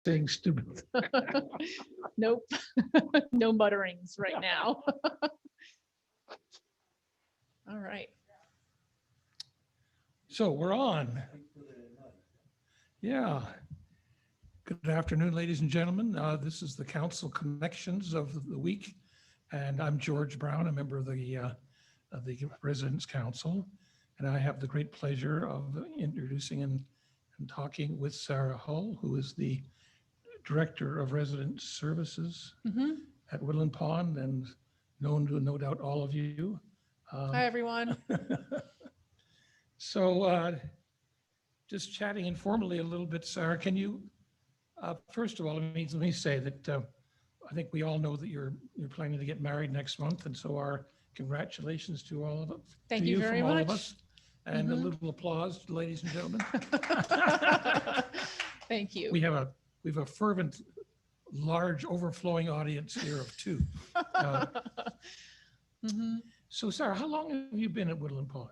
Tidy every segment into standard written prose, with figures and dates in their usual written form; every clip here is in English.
saying stupid. Nope, no mutterings right now. All right. So we're on. Yeah. Good afternoon, ladies and gentlemen. This is the Council Connections of the week, and I'm George Brown, a member of the Residents Council, and I have the great pleasure of introducing and talking with Sarah Hull, who is the Director of Resident Services Mhm. at Woodland Pond, and known to no doubt all of you. Hi, everyone. So just chatting informally a little bit, Sarah, can you, first of all, let me say that I think we all know that you're planning to get married next month, and so our congratulations to all of us. Thank to you very from all of much. us, and a Mhm. little applause, ladies and gentlemen. Thank you. We have a fervent, large, overflowing audience here of two. Uh, Mhm. So Sarah, how long have you been at Woodland Pond?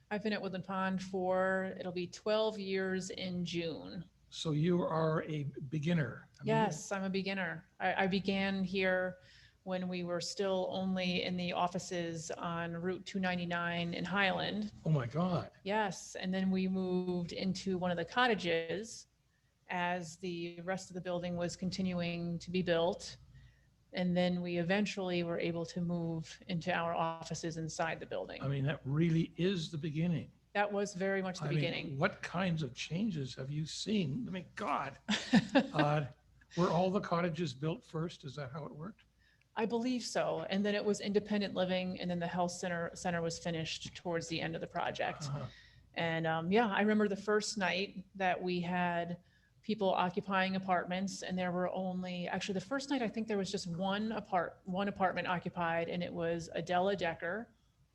I've been at Woodland Pond for, it'll be 12 years in June. So you are a beginner. I mean, Yes, I'm a beginner. I began here when we were still only in the offices on Route 299 in Highland. Oh my God. Yes, and then we moved into one of the cottages as the rest of the building was continuing to be built. And then we eventually were able to move into our offices inside the building. I mean, that really is the beginning. That was very much the I mean, beginning. what kinds of changes have you seen? I mean, God, were all the cottages built first? Is that how it worked? I believe so. And then it was independent living, and then the health center was finished towards the end of the project. Uh-huh. And yeah, I remember the first night that we had people occupying apartments, and there were only, actually the first night I think there was just one apartment occupied, and it was Adela Decker.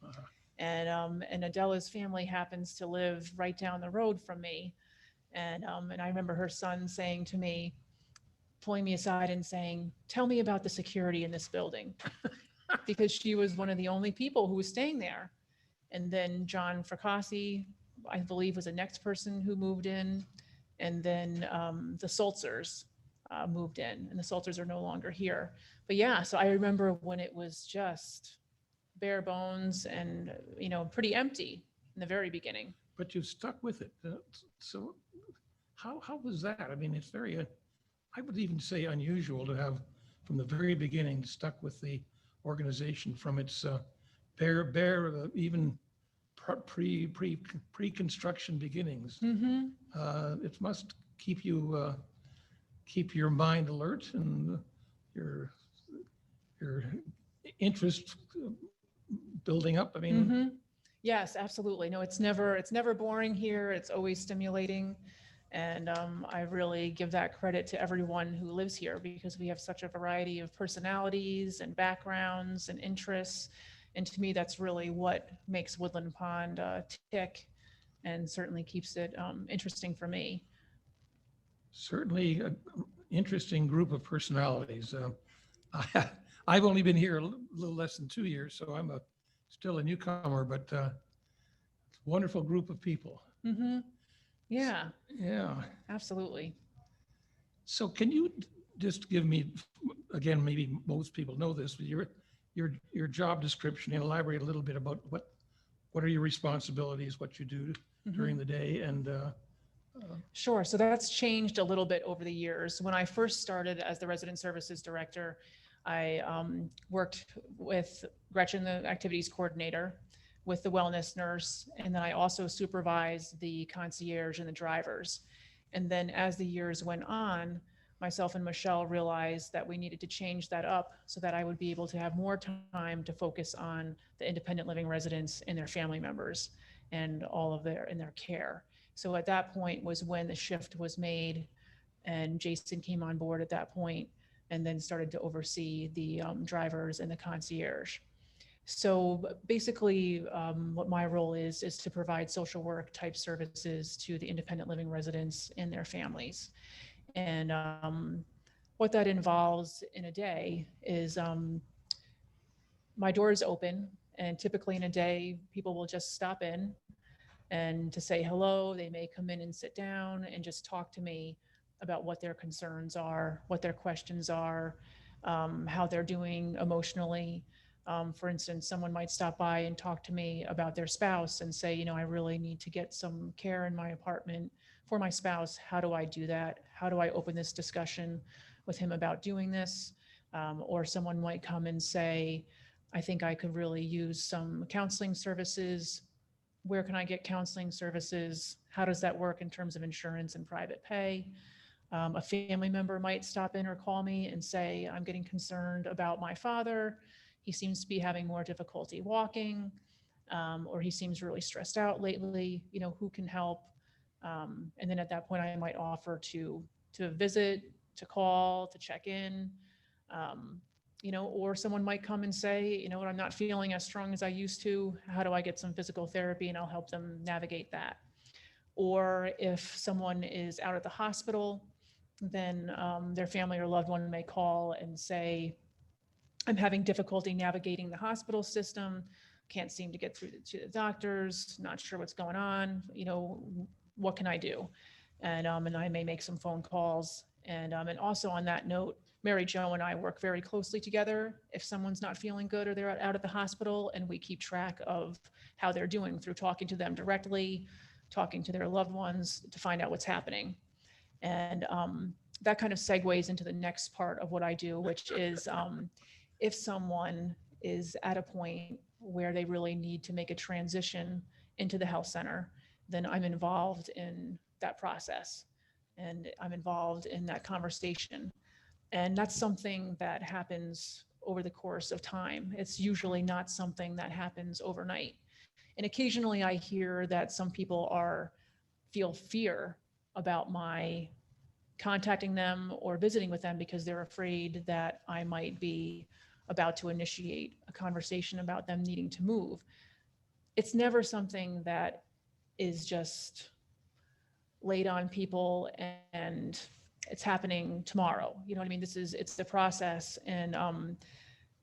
Uh-huh. And Adela's family happens to live right down the road from me. And I remember her son saying to me, pulling me aside and saying, "Tell me about the security in this building," because she was one of the only people who was staying there. And then John Fracassi, I believe, was the next person who moved in. And then the Sulzers moved in, and the Sulzers are no longer here. But yeah, so I remember when it was just bare bones and, pretty empty in the very beginning. But you've stuck with it. So how was that? I mean, it's very, I would even say unusual to have from the very beginning stuck with the organization from its even pre-construction beginnings. Mm-hmm. It must keep you keep your mind alert and your your interest building up. I mean, Mm-hmm. Yes, absolutely. No, it's never boring here. It's always stimulating. And I really give that credit to everyone who lives here, because we have such a variety of personalities and backgrounds and interests. And to me, that's really what makes Woodland Pond tick, and certainly keeps it interesting for me. certainly an interesting group of personalities. I've only been here a little less than 2 years, so I'm still a newcomer, but wonderful group of people. Mm-hmm. Yeah, Yeah. absolutely. So can you just give me, again, maybe most people know this, but your job description, and elaborate a little bit about what are your responsibilities, what you do during the day, and Sure. So that's changed a little bit over the years. When I first started as the resident services director, I worked with Gretchen, the activities coordinator, with the wellness nurse, and then I also supervised the concierge and the drivers. And then as the years went on, myself and Michelle realized that we needed to change that up so that I would be able to have more time to focus on the independent living residents and their family members and all of their care. So at that point was when the shift was made, and Jason came on board at that point and then started to oversee the drivers and the concierge. So basically, what my role is to provide social work type services to the independent living residents and their families. And what that involves in a day is my door is open, and typically in a day, people will just stop in and to say hello. They may come in and sit down and just talk to me about what their concerns are, what their questions are, how they're doing emotionally. For instance, someone might stop by and talk to me about their spouse and say, you know, I really need to get some care in my apartment for my spouse. How do I do that? How do I open this discussion with him about doing this? Or someone might come and say, I think I could really use some counseling services. Where can I get counseling services? How does that work in terms of insurance and private pay? A family member might stop in or call me and say, I'm getting concerned about my father. He seems to be having more difficulty walking, or he seems really stressed out lately. You know, who can help? And then at that point, I might offer to visit, to call, to check in. You know, or someone might come and say, you know what, I'm not feeling as strong as I used to. How do I get some physical therapy? And I'll help them navigate that. Or if someone is out at the hospital, then their family or loved one may call and say, I'm having difficulty navigating the hospital system, can't seem to get through to the doctors, not sure what's going on, you know, what can I do? And I may make some phone calls. And also on that note, Mary Jo and I work very closely together. If someone's not feeling good or they're out at the hospital, and we keep track of how they're doing through talking to them directly, talking to their loved ones to find out what's happening. And that kind of segues into the next part of what I do, which is if someone is at a point where they really need to make a transition into the health center, then I'm involved in that process and I'm involved in that conversation. And that's something that happens over the course of time. It's usually not something that happens overnight. And occasionally I hear that some people feel fear about my contacting them or visiting with them because they're afraid that I might be about to initiate a conversation about them needing to move. It's never something that is just laid on people and it's happening tomorrow. You know what I mean? It's the process. And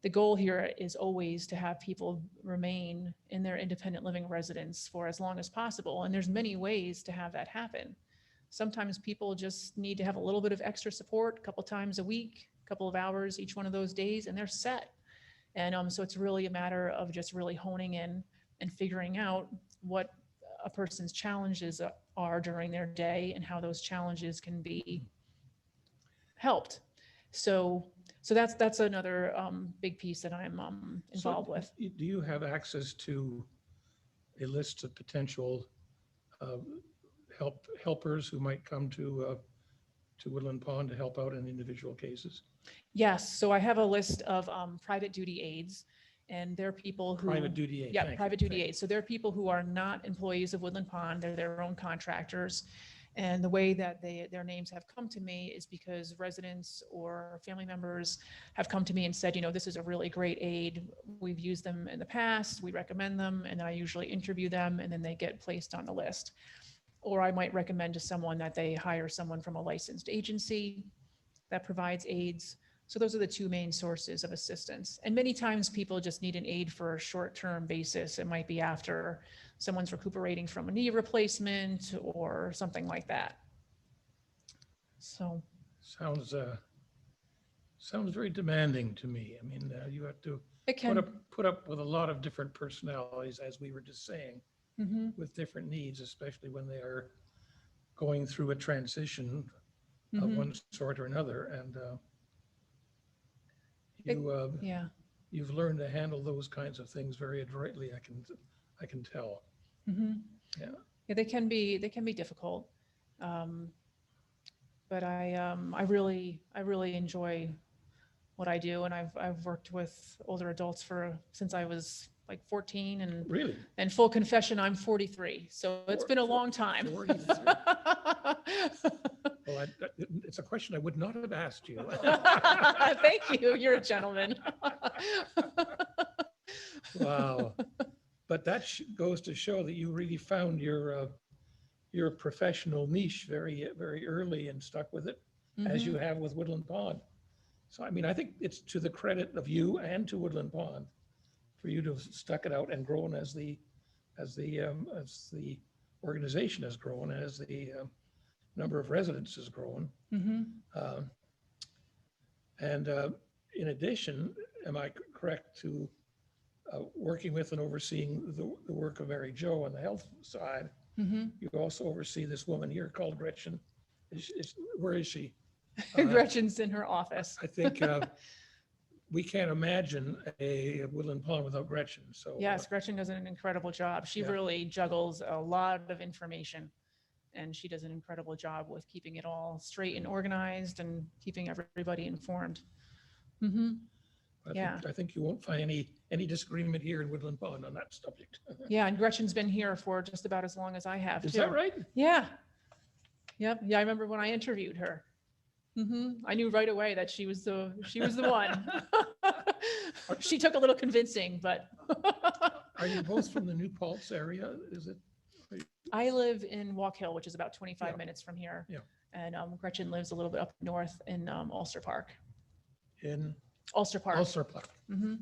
the goal here is always to have people remain in their independent living residence for as long as possible. And there's many ways to have that happen. Sometimes people just need to have a little bit of extra support a couple times a week, a couple of hours each one of those days, and they're set. And so it's really a matter of just really honing in and figuring out what a person's challenges are during their day and how those challenges can be helped. So that's another big piece that I'm involved with. Do you have access to a list of potential helpers who might come to Woodland Pond to help out in individual cases? Yes, so I have a list of private duty aides, and they're people who. Private duty aid. Yeah, private duty aides. So they're people who are not employees of Woodland Pond, they're their own contractors. And the way that their names have come to me is because residents or family members have come to me and said, you know, this is a really great aid. We've used them in the past, we recommend them, and I usually interview them and then they get placed on the list. Or I might recommend to someone that they hire someone from a licensed agency that provides aids. So those are the two main sources of assistance. And many times people just need an aid for a short-term basis. It might be after someone's recuperating from a knee replacement or something like that. So. Sounds very demanding to me. I mean, you have to put up with a lot of different personalities, as we were just saying, with different needs, especially when they are going through a transition of one sort or another. And you've learned to handle those kinds of things very adroitly. I can tell. Yeah, they can be difficult, but I really enjoy what I do, and I've worked with older adults since I was like 14, and really. And full confession, I'm 43, so it's been a long time. 43. Well, it's a question I would not have asked you. Thank you. You're a gentleman. Wow. But that goes to show that you really found your professional niche very, very early and stuck with it, as you have with Woodland Pond. So, I mean, I think it's to the credit of you and to Woodland Pond for you to have stuck it out and grown as the organization has grown, as the number of residents has grown. Mm-hmm. Um, And in addition, am I correct to working with and overseeing the work of Mary Jo on the health side? Mm-hmm. You also oversee this woman here called Gretchen. Where is she? Gretchen's in her office. I think we can't imagine a Woodland Pond without Gretchen. So Yes, Gretchen does an incredible job. She Yeah. really juggles a lot of information, and she does an incredible job with keeping it all straight and organized and keeping everybody informed. Mm-hmm. I think you won't find any disagreement here in Woodland Pond on that subject. Yeah, and Gretchen's been here for just about as long as I have. Is too. that right? Yeah. Yep. Yeah, I remember when I interviewed her. I knew right away that she was the one. She took a little convincing, but Are you both from the New Paltz area? Is it? I live in Walk Hill, which is about 25 Yeah. minutes from here. Yeah. And Gretchen lives a little bit up north in Ulster Park. In Ulster Park. Ulster Park. Hmm.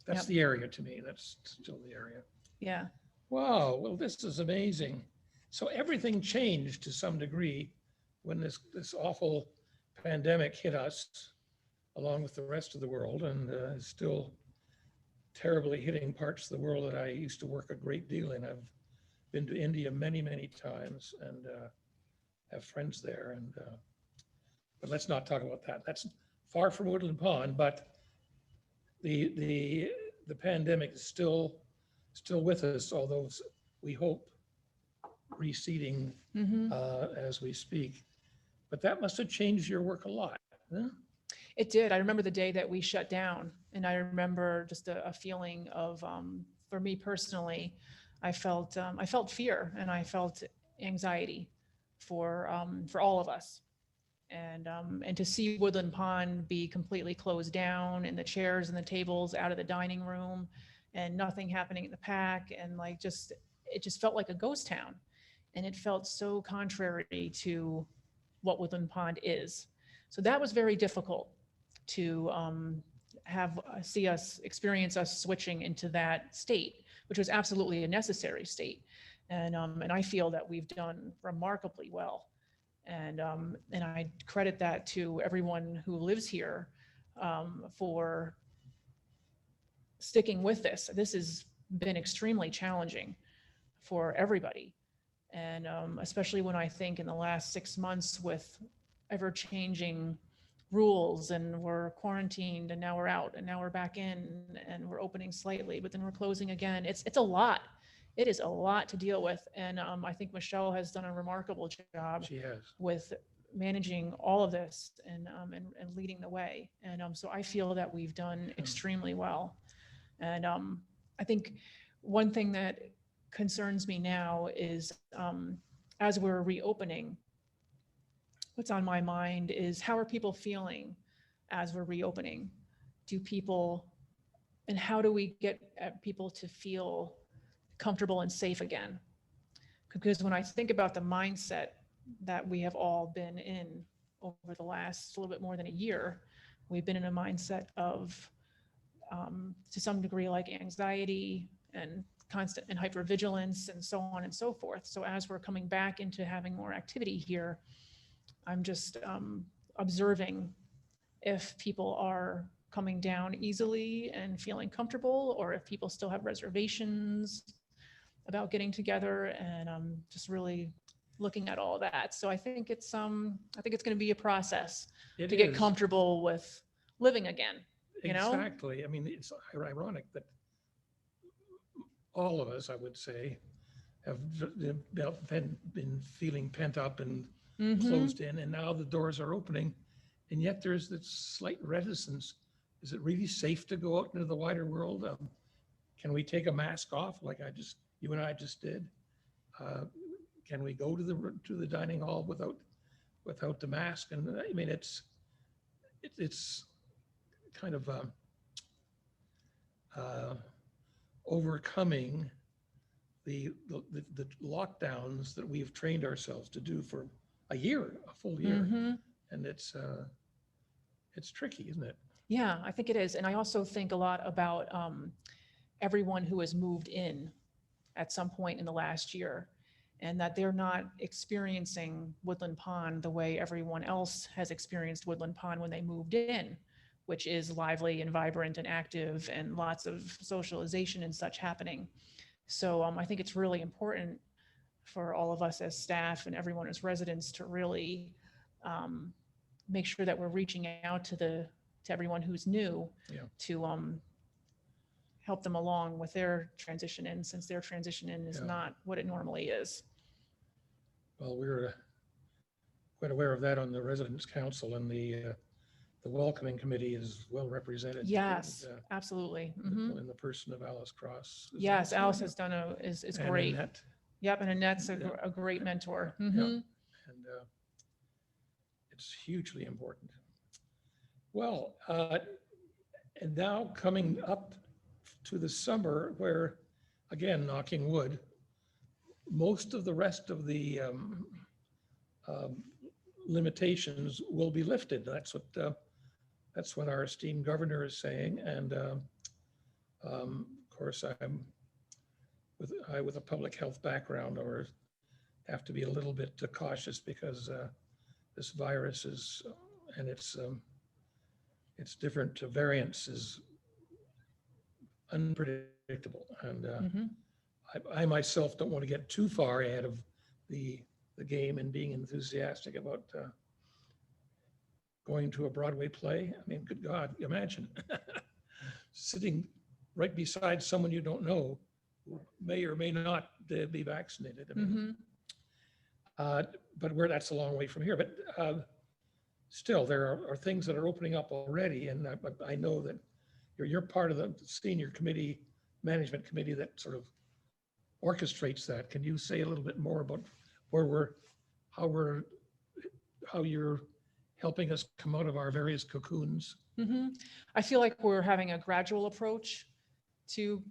That's Yep. the area to me. That's still the area. Yeah. Wow, well, this is amazing. So everything changed to some degree when this awful pandemic hit us, along with the rest of the world, and is still terribly hitting parts of the world that I used to work a great deal in. I've been to India many, many times and have friends there. And but let's not talk about that. That's far from Woodland Pond, but the pandemic is still with us, although we hope receding Hmm. as we speak. But that must have changed your work a lot. Huh? It did. I remember the day that we shut down, and I remember just a feeling of, for me personally, I felt fear and I felt anxiety for all of us, and to see Woodland Pond be completely closed down and the chairs and the tables out of the dining room, and nothing happening in the pack, and like it just felt like a ghost town, and it felt so contrary to what Woodland Pond is. So that was very difficult to experience us switching into that state, which was absolutely a necessary state. And I feel that we've done remarkably well. And I credit that to everyone who lives here for sticking with this. This has been extremely challenging for everybody. And especially when I think in the last 6 months with ever-changing rules, and we're quarantined, and now we're out, and now we're back in, and we're opening slightly, but then we're closing again. It's a lot. It is a lot to deal with. And I think Michelle has done a remarkable job She has. with managing all of this and leading the way. And so I feel that we've done extremely well. And I think one thing that concerns me now is as we're reopening, what's on my mind is how are people feeling as we're reopening? And how do we get people to feel comfortable and safe again? Because when I think about the mindset that we have all been in over the last little bit more than a year, we've been in a mindset of, to some degree, like anxiety and constant and hypervigilance and so on and so forth. So as we're coming back into having more activity here, I'm just observing if people are coming down easily and feeling comfortable, or if people still have reservations about getting together, and just really looking at all that. So I think it's going to be a process to get comfortable with living again. You know? Exactly. I mean, it's ironic that all of us, I would say, have been feeling pent up and Mhm. closed in, and now the doors are opening, and yet there's this slight reticence. Is it really safe to go out into the wider world? Can we take a mask off like you and I just did? Can we go to the dining hall without the mask? And I mean, it's kind of overcoming the lockdowns that we've trained ourselves to do for a full year. Mhm. And it's tricky, isn't it? Yeah, I think it is. And I also think a lot about everyone who has moved in at some point in the last year. and that they're not experiencing Woodland Pond the way everyone else has experienced Woodland Pond when they moved in, which is lively and vibrant and active and lots of socialization and such happening. So I think it's really important for all of us as staff and everyone as residents to really make sure that we're reaching out to everyone who's new Yeah. to help them along with their transition in, since their transition in is Yeah. not what it normally is. Well, we're quite aware of that on the Residents Council, and the welcoming committee is well represented. Yes, and, absolutely. Mhm. in the person of Alice Cross. Yes, Alice has done is And great. Annette. Yep, and Annette's Yeah. a great mentor. Yeah. Mhm. And it's hugely important. Well, and now coming up to the summer where, again, knocking wood, most of the rest of the limitations will be lifted. That's what our esteemed governor is saying. And of course, I'm with a public health background, or have to be a little bit cautious because this virus is, and its different variants is unpredictable. And Mhm. I myself don't want to get too far ahead of the game and being enthusiastic about going to a Broadway play. I mean, good God, imagine sitting right beside someone you don't know who may or may not be vaccinated. I mean, Mhm. but that's a long way from here. But still, there are things that are opening up already, and I know that you're part of the senior committee, management committee that sort of orchestrates that. Can you say a little bit more about how you're helping us come out of our various cocoons? Mhm. I feel like we're having a gradual approach to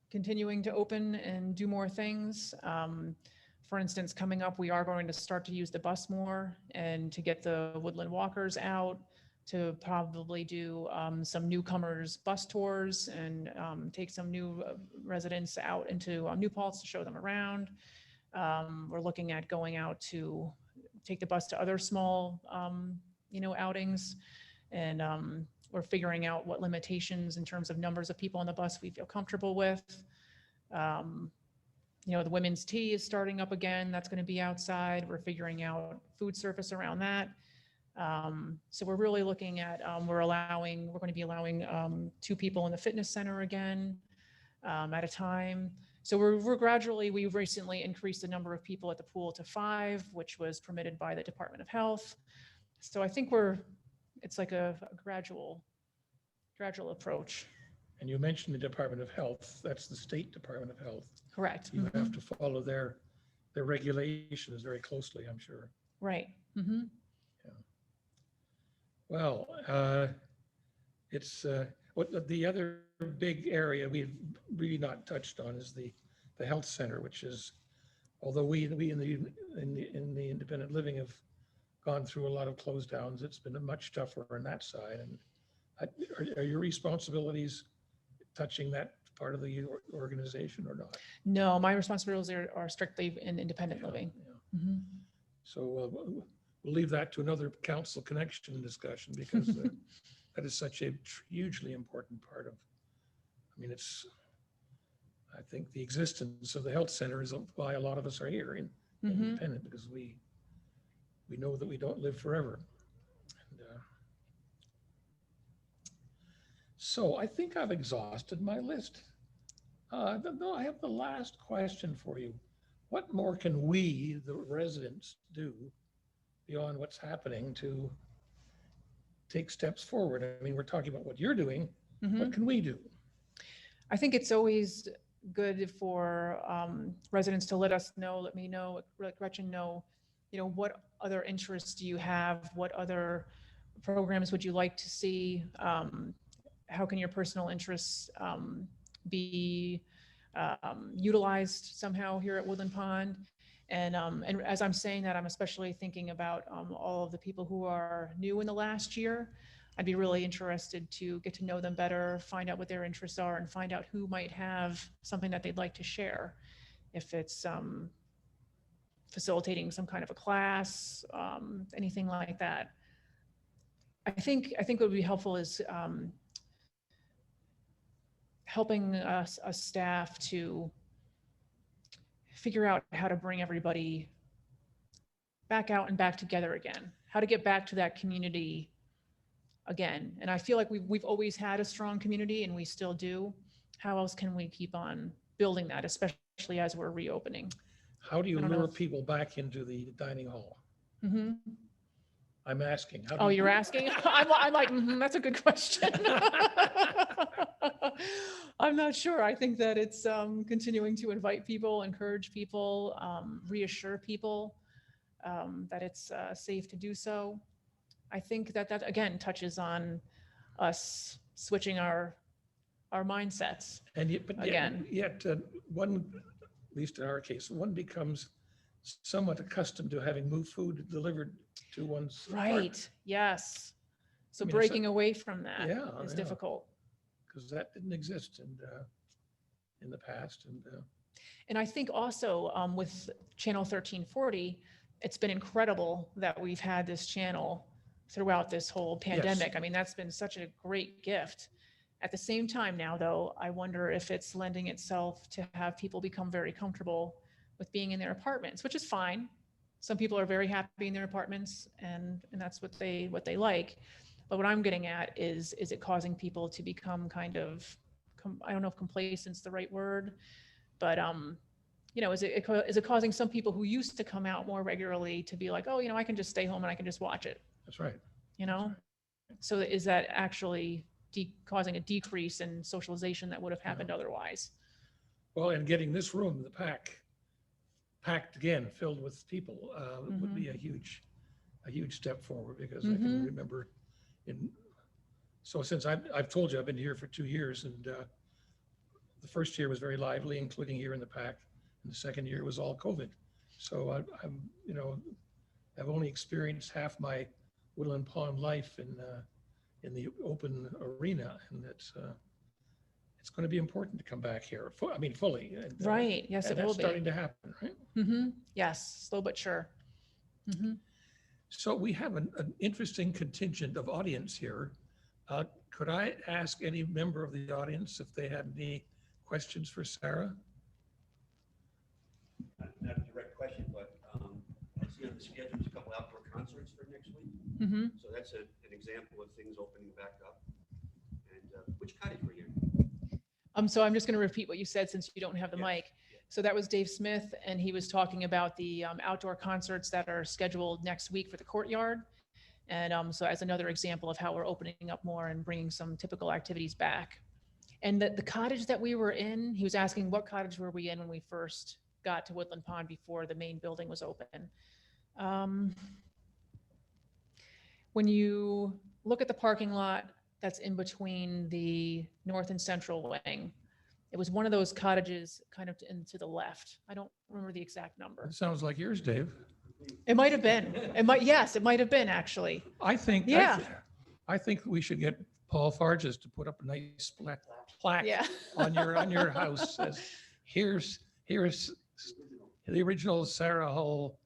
continuing to open and do more things. For instance, coming up, we are going to start to use the bus more and to get the woodland walkers out, to probably do some newcomers bus tours and take some new residents out into New Paltz to show them around. We're looking at going out to take the bus to other small, outings. And we're figuring out what limitations in terms of numbers of people on the bus we feel comfortable with. The women's tea is starting up again. That's going to be outside. We're figuring out food service around that. So we're really looking at, we're going to be allowing 2 people in the fitness center again at a time. So we've recently increased the number of people at the pool to 5, which was permitted by the Department of Health. So I think it's like a gradual approach. And you mentioned the Department of Health. That's the State Department of Health. Correct. You Mhm. have to follow their regulations very closely, I'm sure. Right. Mhm. Well, it's what the other big area we've really not touched on is the health center, which is, although we in the independent living have gone through a lot of close downs, it's been much tougher on that side. And are your responsibilities touching that part of the organization or not? No, my responsibilities are strictly in independent living. Yeah. Mhm. So we'll leave that to another council connection discussion, because that is such a hugely important part of, I think the existence of the health center is why a lot of us are here in Mhm. independent, because we know that we don't live forever. And, so I think I've exhausted my list. No, I have the last question for you. What more can we, the residents, do beyond what's happening to take steps forward? I mean, we're talking about what you're doing. Mhm. What can we do? I think it's always good for residents to let me know, let Gretchen know, what other interests do you have? What other programs would you like to see? How can your personal interests be utilized somehow here at Woodland Pond? And as I'm saying that, I'm especially thinking about all of the people who are new in the last year. I'd be really interested to get to know them better, find out what their interests are, and find out who might have something that they'd like to share. If it's facilitating some kind of a class, anything like that. I think what would be helpful is helping us staff to figure out how to bring everybody back out and back together again, how to get back to that community again. And I feel like we've always had a strong community, and we still do. How else can we keep on building that, especially as we're reopening? How do you I don't know lure if- people back into the dining hall? Mhm. I'm asking. How do Oh, you you're asking? I'm like, that's a good question. I'm not sure. I think that it's continuing to invite people, encourage people, reassure people that it's safe to do so. I think that again touches on us switching our mindsets. And yet, but Again. yet one, at least in our case, one becomes somewhat accustomed to having moved food delivered to one's apartment. Right. Yes. So I mean, it's breaking away from that is Yeah. difficult. Because that didn't exist in the past. And I think also with Channel 1340, it's been incredible that we've had this channel throughout this whole pandemic. I mean, that's been such a great gift. At the same time now, though, I wonder if it's lending itself to have people become very comfortable with being in their apartments, which is fine. Some people are very happy in their apartments, and that's what they like. But what I'm getting at is it causing people to become kind of, I don't know if complacent's the right word, but is it causing some people who used to come out more regularly to be like, oh, I can just stay home and I can just watch it, That's right. So is that actually causing a decrease in socialization that would have happened otherwise? Well, and getting this room, the packed again, filled with people, would be a huge step forward, because I can remember since I've told you, I've been here for 2 years, and the first year was very lively, including here in the PAC, and the second year was all COVID. So I've only experienced half my Woodland Pond life in the open arena, and it's going to be important to come back here. Fully. And, Right. Yes, and it will that's be. starting to happen, right? Yes, slow but sure. So we have an interesting contingent of audience here. Could I ask any member of the audience if they had any questions for Sarah? Not a direct question, but I see on the schedule there's a couple outdoor concerts for next week. So that's an example of things opening back up. And which cottage were you in? So I'm just going to repeat what you said since you don't have the mic. So that was Dave Smith, and he was talking about the outdoor concerts that are scheduled next week for the courtyard. And so as another example of how we're opening up more and bringing some typical activities back. And the cottage that we were in, he was asking what cottage were we in when we first got to Woodland Pond before the main building was open. When you look at the parking lot that's in between the north and central wing, it was one of those cottages kind of to the left. I don't remember the exact number. It sounds like yours, Dave. It might have been. Yes, it might have been actually. I think. Yeah. I think we should get Paul Farges to put up a nice plaque Yeah. on your house. Says, here's the original Sarah Hull.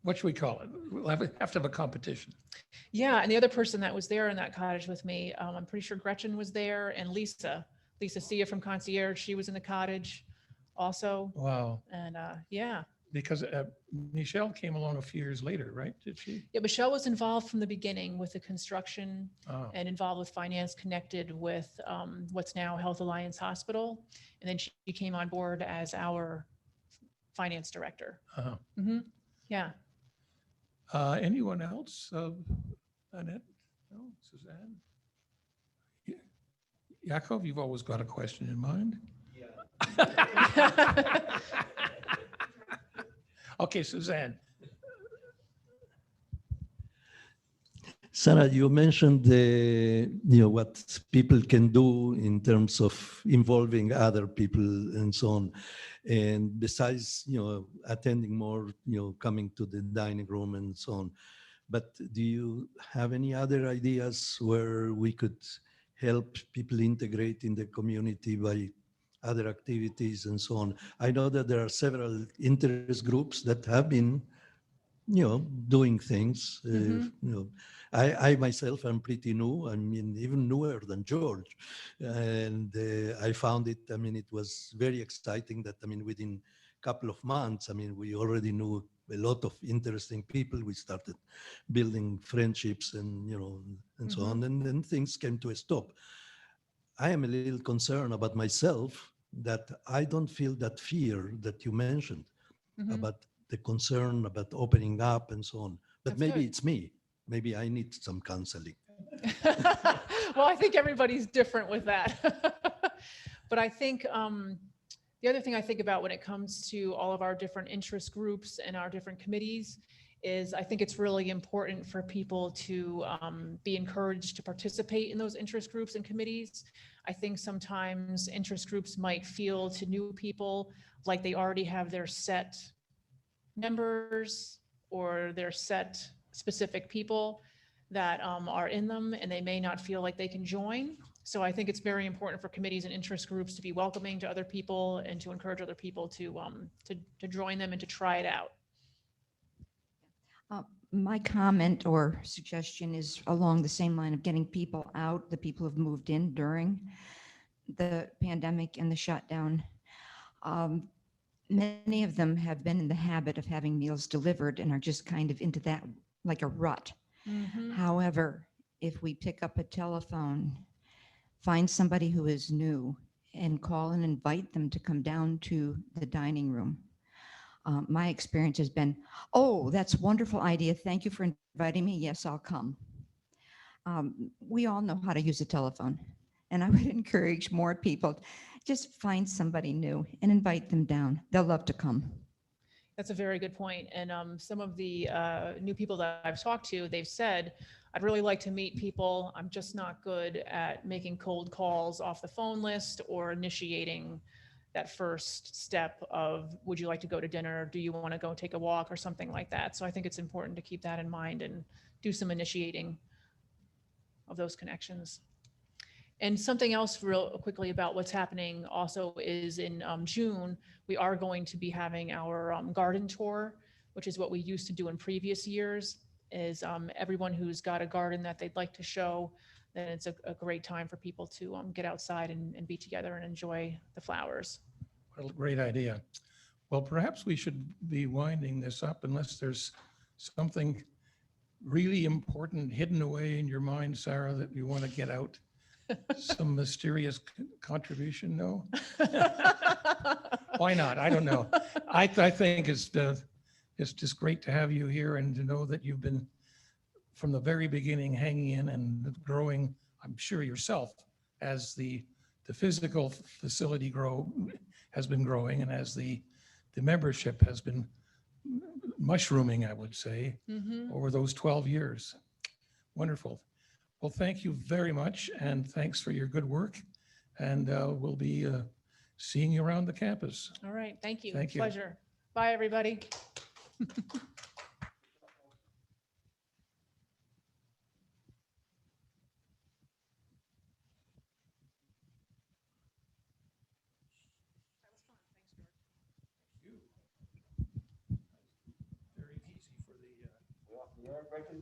What should we call it? We'll have to have a competition. Yeah, and the other person that was there in that cottage with me, I'm pretty sure Gretchen was there, and Lisa Sia from Concierge, she was in the cottage also. Wow. And yeah. Because Michelle came along a few years later, right? Did she? Yeah, Michelle was involved from the beginning with the construction Oh, and involved with finance, connected with what's now Health Alliance Hospital. And then she came on board as our finance director. uh-huh. Yeah. Anyone else? Annette? No? Suzanne? Yaakov, you've always got a question in mind. Yeah. Okay, Suzanne. Sarah, you mentioned what people can do in terms of involving other people and so on. And besides, attending more, coming to the dining room and so on. But do you have any other ideas where we could help people integrate in the community by other activities and so on. I know that there are several interest groups that have been, doing things. I myself am pretty new. I mean, even newer than George, and I found it. I mean, it was very exciting. That, I mean, within a couple of months, I mean, we already knew a lot of interesting people. We started building friendships, and and so on, and then things came to a stop. I am a little concerned about myself that I don't feel that fear that you mentioned about the concern about opening up and so on. But That's maybe good. it's me. Maybe I need some counseling. Well, I think everybody's different with that. But I think the other thing I think about when it comes to all of our different interest groups and our different committees is I think it's really important for people to be encouraged to participate in those interest groups and committees. I think sometimes interest groups might feel to new people like they already have their set members or their set specific people that are in them, and they may not feel like they can join. So I think it's very important for committees and interest groups to be welcoming to other people and to encourage other people to join them and to try it out. My comment or suggestion is along the same line of getting people out, the people who've moved in during the pandemic and the shutdown. Many of them have been in the habit of having meals delivered and are just kind of into that like a rut. However, if we pick up a telephone, find somebody who is new and call and invite them to come down to the dining room. My experience has been, oh, that's a wonderful idea. Thank you for inviting me. Yes, I'll come. We all know how to use a telephone, and I would encourage more people, just find somebody new and invite them down. They'll love to come. That's a very good point. And some of the new people that I've talked to, they've said, I'd really like to meet people. I'm just not good at making cold calls off the phone list or initiating that first step of, would you like to go to dinner? Do you want to go take a walk or something like that? So I think it's important to keep that in mind and do some initiating of those connections. And something else real quickly about what's happening also is in June, we are going to be having our garden tour, which is what we used to do in previous years, is everyone who's got a garden that they'd like to show, then it's a great time for people to get outside and be together and enjoy the flowers. What a great idea. Well, perhaps we should be winding this up unless there's something really important hidden away in your mind, Sarah, that you want to get out. Some mysterious contribution? No? Why not? I don't know. I think it's just great to have you here and to know that you've been from the very beginning hanging in and growing, I'm sure yourself, as the physical facility has been growing and as the membership has been mushrooming, I would say, over those 12 years. Wonderful. Well, thank you very much, and thanks for your good work. And we'll be seeing you around the campus. All right. Thank you. Thank you. Pleasure. Bye, everybody. Very easy for the We're off the air, Gretchen?